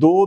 2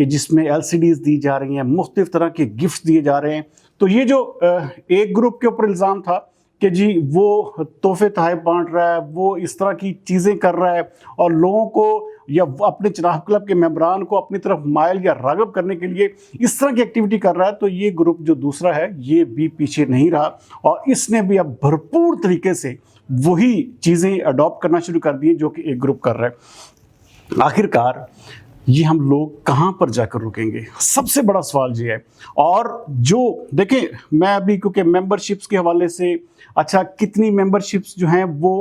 کہ جس میں LCDs دی جا رہی ہیں, مختلف طرح کے گفٹ دیے جا رہے ہیں. تو یہ جو ایک گروپ کے اوپر الزام تھا کہ جی وہ تحفے تحائف بانٹ رہا ہے, وہ اس طرح کی چیزیں کر رہا ہے اور لوگوں کو یا اپنے چناب کلب کے ممبران کو اپنی طرف مائل یا راغب کرنے کے لیے اس طرح کی ایکٹیویٹی کر رہا ہے, تو یہ گروپ جو دوسرا ہے یہ بھی پیچھے نہیں رہا اور اس نے بھی اب بھرپور طریقے سے وہی چیزیں اڈاپٹ کرنا شروع کر دی جو کہ ایک گروپ کر رہا ہے. آخرکار یہ ہم لوگ کہاں پر جا کر رکیں گے؟ سب سے بڑا سوال یہ ہے. اور جو دیکھیں, میں ابھی کیونکہ ممبرشپس کے حوالے سے, اچھا کتنی ممبرشپس جو ہیں وہ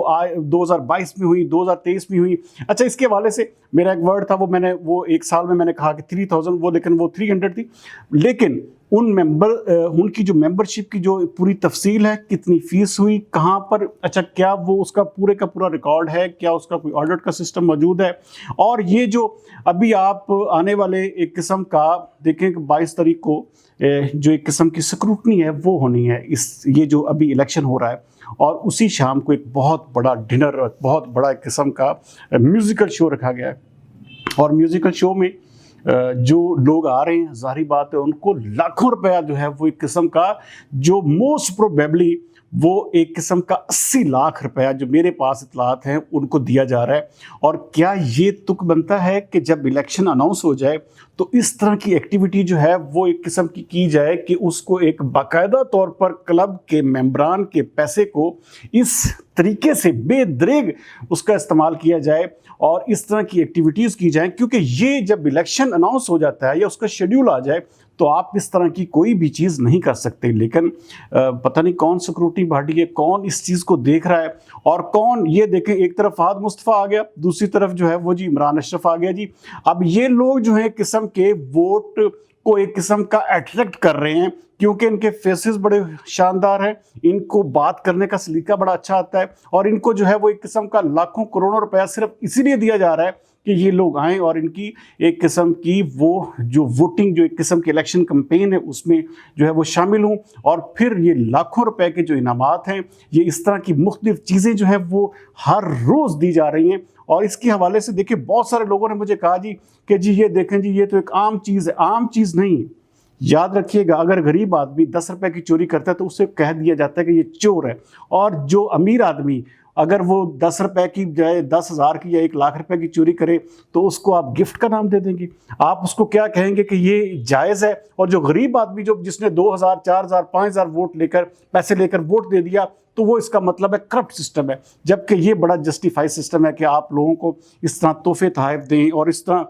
2022 میں ہوئی, 2023 میں ہوئی, اچھا اس کے حوالے سے میرا ایک ورڈ تھا وہ ایک سال میں نے کہا کہ 3000, وہ لیکن وہ 300 تھی. لیکن ان کی جو ممبرشپ کی جو پوری تفصیل ہے, کتنی فیس ہوئی, کہاں پر, اچھا کیا وہ اس کا پورے کا پورا ریکارڈ ہے, کیا اس کا کوئی آڈٹ کا سسٹم موجود ہے. اور یہ جو ابھی آپ آنے والے ایک قسم کا دیکھیں کہ 22 تاریخ کو جو ایک قسم کی سکروٹنی ہے وہ ہونی ہے, یہ جو ابھی الیکشن ہو رہا ہے, اور اسی شام کو ایک بہت بڑا ڈنر, بہت بڑا ایک قسم کا میوزیکل شو رکھا گیا ہے. اور میوزیکل شو میں جو لوگ آ رہے ہیں, ظاہری بات ہے ان کو لاکھوں روپیہ جو ہے وہ ایک قسم کا جو موسٹ پروبیبلی وہ ایک قسم کا 80 لاکھ روپیہ جو میرے پاس اطلاعات ہیں ان کو دیا جا رہا ہے. اور کیا یہ تک بنتا ہے کہ جب الیکشن اناؤنس ہو جائے تو اس طرح کی ایکٹیویٹی جو ہے وہ ایک قسم کی جائے کہ اس کو ایک باقاعدہ طور پر کلب کے ممبران کے پیسے کو اس طریقے سے بے دریغ اس کا استعمال کیا جائے اور اس طرح کی ایکٹیویٹیز کی جائیں, کیونکہ یہ جب الیکشن اناؤنس ہو جاتا ہے یا اس کا شیڈیول آ جائے تو آپ اس طرح کی کوئی بھی چیز نہیں کر سکتے. لیکن پتہ نہیں کون سیکورٹی باڈی ہے, کون اس چیز کو دیکھ رہا ہے, اور کون, یہ دیکھیں ایک طرف فہد مصطفیٰ آ گیا, دوسری طرف جو ہے وہ جی عمران اشرف آ گیا جی. اب یہ لوگ جو ہیں ایک قسم کے ووٹ کو ایک قسم کا اٹریکٹ کر رہے ہیں کیونکہ ان کے فیسز بڑے شاندار ہیں, ان کو بات کرنے کا سلیقہ بڑا اچھا آتا ہے, اور ان کو جو ہے وہ ایک قسم کا لاکھوں کروڑوں روپیہ صرف اسی لیے دیا جا رہا ہے کہ یہ لوگ آئیں اور ان کی ایک قسم کی وہ جو ووٹنگ, جو ایک قسم کی الیکشن کمپین ہے اس میں جو ہے وہ شامل ہوں. اور پھر یہ لاکھوں روپے کے جو انعامات ہیں, یہ اس طرح کی مختلف چیزیں جو ہیں وہ ہر روز دی جا رہی ہیں. اور اس کے حوالے سے دیکھیں بہت سارے لوگوں نے مجھے کہا جی کہ جی یہ دیکھیں جی یہ تو ایک عام چیز ہے. عام چیز نہیں, یاد رکھیے گا, اگر غریب آدمی 10 روپے کی چوری کرتا ہے تو اسے کہہ دیا جاتا ہے کہ یہ چور ہے, اور جو امیر آدمی اگر وہ 10 روپے کی جائے 10,000 کی یا 1 لاکھ روپے کی چوری کرے تو اس کو آپ گفٹ کا نام دے دیں گے. آپ اس کو کیا کہیں گے کہ یہ جائز ہے. اور جو غریب آدمی جس نے 2,000 4,000 5,000 ووٹ لے کر پیسے لے کر ووٹ دے دیا تو وہ اس کا مطلب ہے کرپٹ سسٹم ہے, جبکہ یہ بڑا جسٹیفائی سسٹم ہے کہ آپ لوگوں کو اس طرح تحفے تحائف دیں اور اس طرح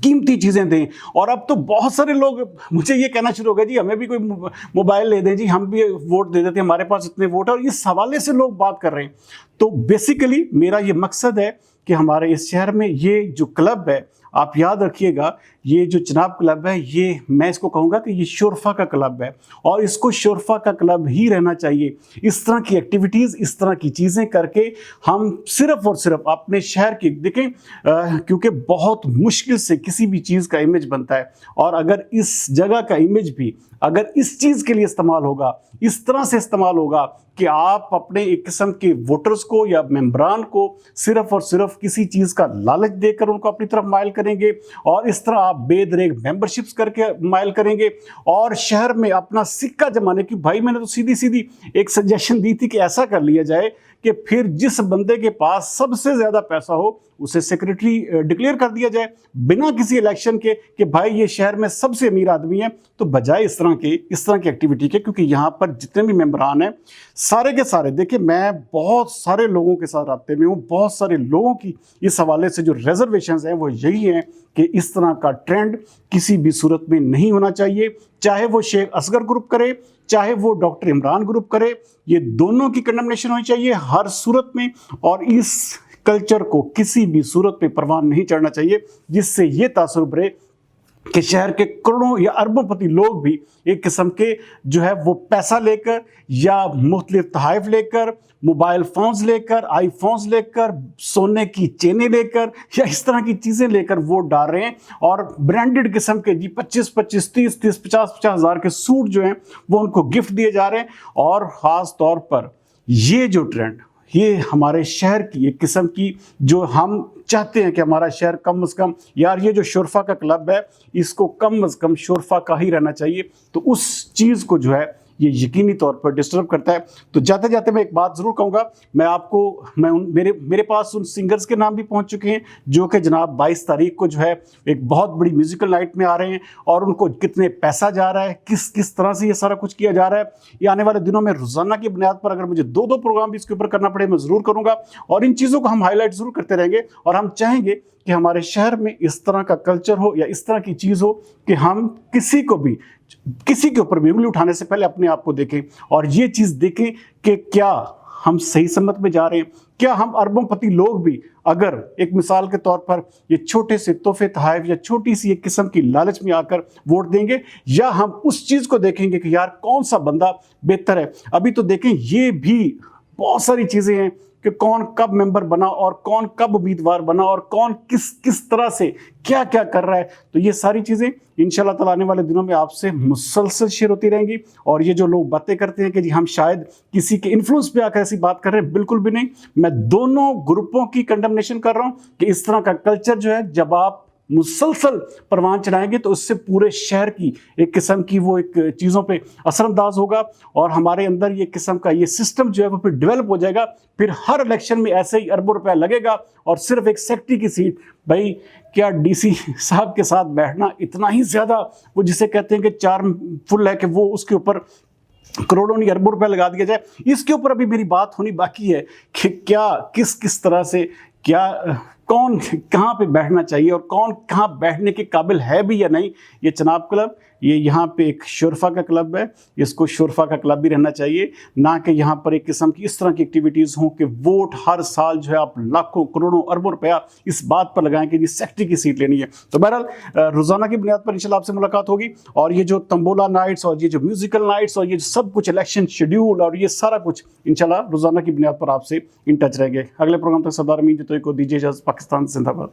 قیمتی چیزیں دیں. اور اب تو بہت سارے لوگ مجھے یہ کہنا شروع ہو گیا جی ہمیں بھی کوئی موبائل لے دیں جی, ہم بھی ووٹ دے دیتے ہیں, ہمارے پاس اتنے ووٹ ہیں, اور اس حوالے سے لوگ بات کر رہے ہیں. تو بیسیکلی میرا یہ مقصد ہے کہ ہمارے اس شہر میں یہ جو کلب ہے, آپ یاد رکھیے گا, یہ جو چناب کلب ہے یہ میں اس کو کہوں گا کہ یہ شرفا کا کلب ہے, اور اس کو شرفا کا کلب ہی رہنا چاہیے. اس طرح کی ایکٹیویٹیز, اس طرح کی چیزیں کر کے ہم صرف اور صرف اپنے شہر کی دیکھیں, کیونکہ بہت مشکل سے کسی بھی چیز کا امیج بنتا ہے, اور اگر اس جگہ کا امیج بھی اگر اس چیز کے لیے استعمال ہوگا, اس طرح سے استعمال ہوگا کہ آپ اپنے ایک قسم کے ووٹرز کو یا ممبران کو صرف اور صرف کسی چیز کا لالچ دے کر ان کو اپنی طرف مائل کریں گے, اور اس طرح آپ بے دریغ ممبرشپس کر کے مائل کریں گے, اور شہر میں اپنا سکہ جمانے کی, بھائی میں نے تو سیدھی ایک سجیشن دی تھی کہ ایسا کر لیا جائے کہ پھر جس بندے کے پاس سب سے زیادہ پیسہ ہو اسے سیکریٹری ڈکلیئر کر دیا جائے بنا کسی الیکشن کے کہ بھائی یہ شہر میں سب سے امیر آدمی ہے. تو بجائے اس طرح کی ایکٹیویٹی کے, کیونکہ یہاں پر جتنے بھی ممبران ہیں سارے کے سارے, دیکھیں میں بہت سارے لوگوں کے ساتھ رابطے میں ہوں, بہت سارے لوگوں کی اس حوالے سے جو ریزرویشنز ہیں وہ یہی ہیں کہ اس طرح کا ٹرینڈ کسی بھی صورت میں نہیں ہونا چاہیے, چاہے وہ شیخ اصغر گروپ کرے چاہے وہ ڈاکٹر عمران گروپ کرے, یہ دونوں کی کنڈمنیشن ہونی چاہیے ہر صورت میں, اور اس کلچر کو کسی بھی صورت پہ پروان نہیں چڑھنا چاہیے جس سے یہ تاثر ابھرے کہ شہر کے کروڑوں یا اربوں پتی لوگ بھی ایک قسم کے جو ہے وہ پیسہ لے کر یا مختلف تحائف لے کر, موبائل فونز لے کر, آئی فونز لے کر, سونے کی چینیں لے کر یا اس طرح کی چیزیں لے کر ووٹ ڈال رہے ہیں, اور برانڈڈ قسم کے جی 25 30 50 ہزار کے سوٹ جو ہیں وہ ان کو گفٹ دیے جا رہے ہیں. اور خاص طور پر یہ جو ٹرینڈ یہ ہمارے شہر کی ایک قسم کی جو ہم چاہتے ہیں کہ ہمارا شہر کم از کم یار یہ جو شرفا کا کلب ہے اس کو کم از کم شرفا کا ہی رہنا چاہیے، تو اس چیز کو جو ہے یہ یقینی طور پر ڈسٹرب کرتا ہے۔ تو جاتے جاتے میں ایک بات ضرور کہوں گا، میں آپ کو میرے پاس ان سنگرز کے نام بھی پہنچ چکے ہیں جو کہ جناب 22 تاریخ کو جو ہے ایک بہت بڑی میوزیکل نائٹ میں آ رہے ہیں، اور ان کو کتنے پیسہ جا رہا ہے، کس طرح سے یہ سارا کچھ کیا جا رہا ہے، یہ آنے والے دنوں میں روزانہ کی بنیاد پر اگر مجھے 2 پروگرام بھی اس کے اوپر کرنا پڑے میں ضرور کروں گا، اور ان چیزوں کو ہم ہائی لائٹ ضرور کرتے رہیں گے، اور ہم چاہیں گے کہ ہمارے شہر میں اس طرح کا کلچر ہو یا اس طرح کی چیز ہو کہ ہم کسی کے اوپر بھی انگلی اٹھانے سے پہلے اپنے آپ کو دیکھیں اور یہ چیز دیکھیں کہ کیا ہم صحیح سمت میں جا رہے ہیں، کیا ہم اربوں پتی لوگ بھی اگر ایک مثال کے طور پر یہ چھوٹے سے تحفے تحائف یا چھوٹی سی ایک قسم کی لالچ میں آ کر ووٹ دیں گے، یا ہم اس چیز کو دیکھیں گے کہ یار کون سا بندہ بہتر ہے۔ ابھی تو دیکھیں یہ بھی بہت ساری چیزیں ہیں کہ کون کب ممبر بنا اور کون کب امیدوار بنا اور کون کس طرح سے کیا کر رہا ہے، تو یہ ساری چیزیں انشاءاللہ تعالیٰ آنے والے دنوں میں آپ سے مسلسل شیئر ہوتی رہیں گی۔ اور یہ جو لوگ باتیں کرتے ہیں کہ جی ہم شاید کسی کے انفلوئنس پہ آ کر ایسی بات کر رہے ہیں، بالکل بھی نہیں، میں دونوں گروپوں کی کنڈمنیشن کر رہا ہوں کہ اس طرح کا کلچر جو ہے جب آپ مسلسل پروان چڑھائیں گے تو اس سے پورے شہر کی ایک قسم کی وہ ایک چیزوں پہ اثر انداز ہوگا، اور ہمارے اندر یہ قسم کا یہ سسٹم جو ہے وہ پھر ڈیولپ ہو جائے گا، پھر ہر الیکشن میں ایسے ہی اربوں روپیہ لگے گا، اور صرف ایک سیکٹری کی سیٹ، بھائی کیا ڈی سی صاحب کے ساتھ بیٹھنا اتنا ہی زیادہ وہ جسے کہتے ہیں کہ چارم فل ہے کہ وہ اس کے اوپر کروڑوں نہیں اربوں روپے لگا دیا جائے۔ اس کے اوپر ابھی میری بات ہونی باقی ہے کہ کیا کس طرح سے کیا کون کہاں پہ بیٹھنا چاہیے اور کون کہاں بیٹھنے کے قابل ہے بھی یا نہیں۔ یہ چناب کلب یہ یہاں پہ ایک شرفا کا کلب ہے، اس کو شرفا کا کلب بھی رہنا چاہیے، نہ کہ یہاں پر ایک قسم کی اس طرح کی ایکٹیویٹیز ہوں کہ ووٹ ہر سال جو ہے آپ لاکھوں کروڑوں اربوں روپیہ اس بات پر لگائیں کہ جی سیکٹری کی سیٹ لینی ہے۔ تو بہرحال روزانہ کی بنیاد پر انشاءاللہ آپ سے ملاقات ہوگی، اور یہ جو تمبولا نائٹس اور یہ جو میوزیکل نائٹس اور یہ سب کچھ الیکشن شیڈیول اور یہ سارا کچھ انشاءاللہ روزانہ کی بنیاد پر آپ سے ان ٹچ رہیں گے۔ اگلے پروگرام تک سردار امین جتوئی کو دیجیے اجازت۔ پاکستان زندہ باد۔